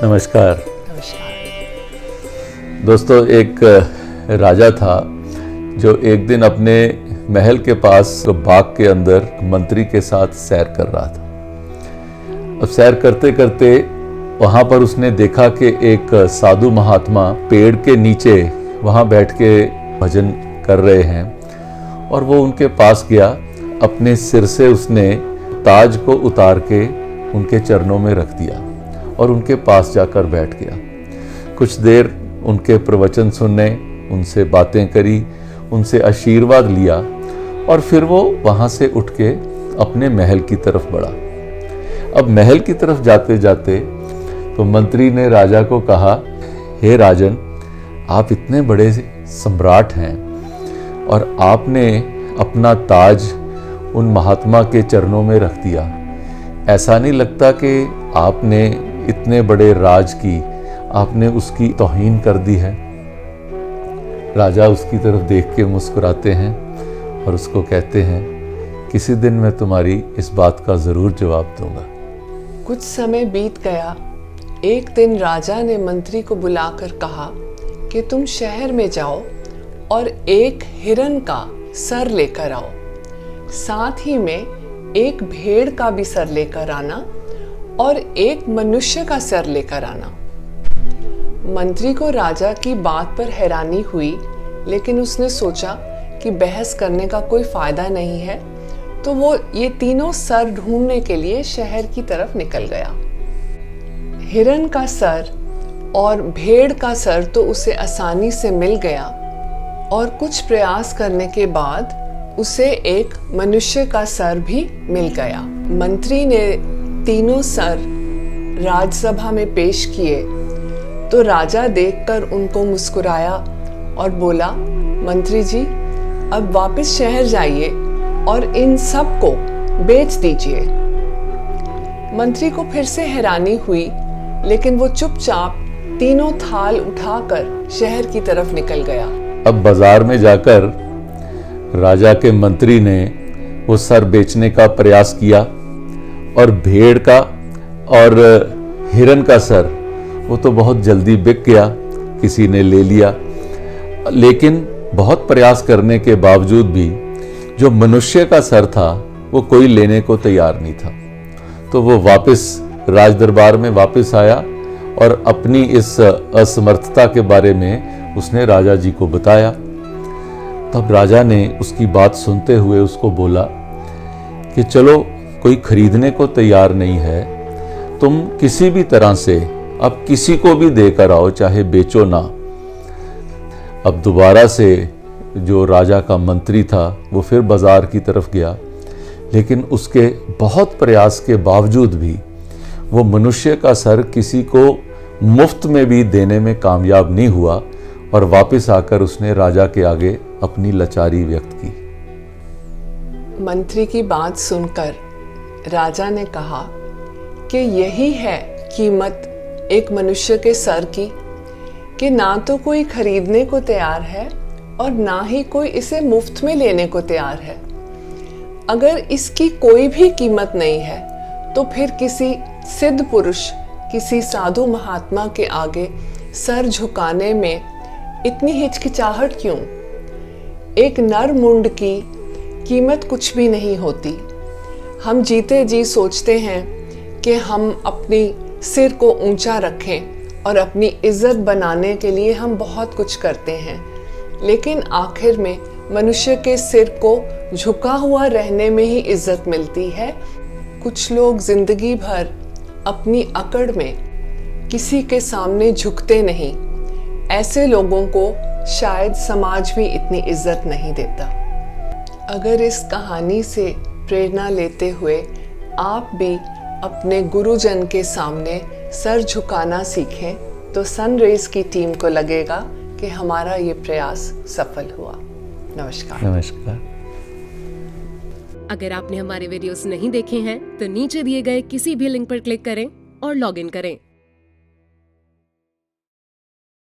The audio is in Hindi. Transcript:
नमस्कार। नमस्कार। दोस्तों, एक राजा था जो एक दिन अपने महल के पास बाग के अंदर मंत्री के साथ सैर कर रहा था। अब सैर करते करते वहाँ पर उसने देखा कि एक साधु महात्मा पेड़ के नीचे वहाँ बैठ के भजन कर रहे हैं और वो उनके पास गया। अपने सिर से उसने ताज को उतार के उनके चरणों में रख दिया और उनके पास जाकर बैठ गया। कुछ देर उनके प्रवचन सुनने, उनसे बातें करी, उनसे आशीर्वाद लिया और फिर वो वहाँ से उठ के अपने महल की तरफ बढ़ा। अब महल की तरफ जाते जाते तो मंत्री ने राजा को कहा, हे राजन, आप इतने बड़े सम्राट हैं और आपने अपना ताज उन महात्मा के चरणों में रख दिया। ऐसा नहीं लगता कि आपने इतने बड़े राज की आपने उसकी तौहीन कर दी है? राजा उसकी तरफ देख के मुस्कुराते हैं और उसको कहते हैं, किसी दिन मैं तुम्हारी इस बात का जरूर जवाब दूंगा। कुछ समय बीत गया। एक दिन राजा ने मंत्री को बुलाकर कहा कि तुम शहर में जाओ और एक हिरन का सर लेकर आओ, साथ ही में एक भेड़ का भी सर लेकर आना और एक मनुष्य का सर लेकर आना। मंत्री को राजा की बात पर हैरानी हुई, लेकिन उसने सोचा कि बहस करने का कोई फायदा नहीं है, तो वो ये तीनों सर ढूंढने के लिए शहर की तरफ निकल गया। हिरन का सर और भेड़ का सर तो उसे आसानी से मिल गया और कुछ प्रयास करने के बाद उसे एक मनुष्य का सर भी मिल गया। मंत्री ने तीनों सर राजसभा में पेश किए तो राजा देखकर उनको मुस्कुराया और बोला, मंत्री जी, अब वापस शहर जाइए और इन सब को बेच दीजिए। मंत्री को फिर से हैरानी हुई, लेकिन वो चुपचाप तीनों थाल उठाकर शहर की तरफ निकल गया। अब बाजार में जाकर राजा के मंत्री ने वो सर बेचने का प्रयास किया और भेड़ का और हिरन का सर वो तो बहुत जल्दी बिक गया, किसी ने ले लिया। लेकिन बहुत प्रयास करने के बावजूद भी जो मनुष्य का सर था वो कोई लेने को तैयार नहीं था। तो वो वापस राज दरबार में वापस आया और अपनी इस असमर्थता के बारे में उसने राजा जी को बताया। तब राजा ने उसकी बात सुनते हुए उसको बोला कि चलो, कोई खरीदने को तैयार नहीं है, तुम किसी भी तरह से अब किसी को भी देकर आओ, चाहे बेचो ना। अब दोबारा से जो राजा का मंत्री था वो फिर बाजार की तरफ गया, लेकिन उसके बहुत प्रयास के बावजूद भी वो मनुष्य का सर किसी को मुफ्त में भी देने में कामयाब नहीं हुआ और वापस आकर उसने राजा के आगे अपनी लाचारी व्यक्त की। मंत्री की बात सुनकर राजा ने कहा कि यही है कीमत एक मनुष्य के सर की, कि ना तो कोई खरीदने को तैयार है और ना ही कोई इसे मुफ्त में लेने को तैयार है। अगर इसकी कोई भी कीमत नहीं है तो फिर किसी सिद्ध पुरुष, किसी साधु महात्मा के आगे सर झुकाने में इतनी हिचकिचाहट क्यों? एक नर मुंड की कीमत कुछ भी नहीं होती। हम जीते जी सोचते हैं कि हम अपनी सिर को ऊंचा रखें और अपनी इज्जत बनाने के लिए हम बहुत कुछ करते हैं, लेकिन आखिर में मनुष्य के सिर को झुका हुआ रहने में ही इज्जत मिलती है। कुछ लोग जिंदगी भर अपनी अकड़ में किसी के सामने झुकते नहीं। ऐसे लोगों को शायद समाज भी इतनी इज्जत नहीं देता। अगर इस कहानी से प्रेरणा लेते हुए आप भी अपने गुरुजन के सामने सर झुकाना सीखें तो सनरेज की टीम को लगेगा कि हमारा ये प्रयास सफल हुआ। नमस्कार। नमस्कार। अगर आपने हमारे वीडियोस नहीं देखे हैं तो नीचे दिए गए किसी भी लिंक पर क्लिक करें और लॉग इन करें।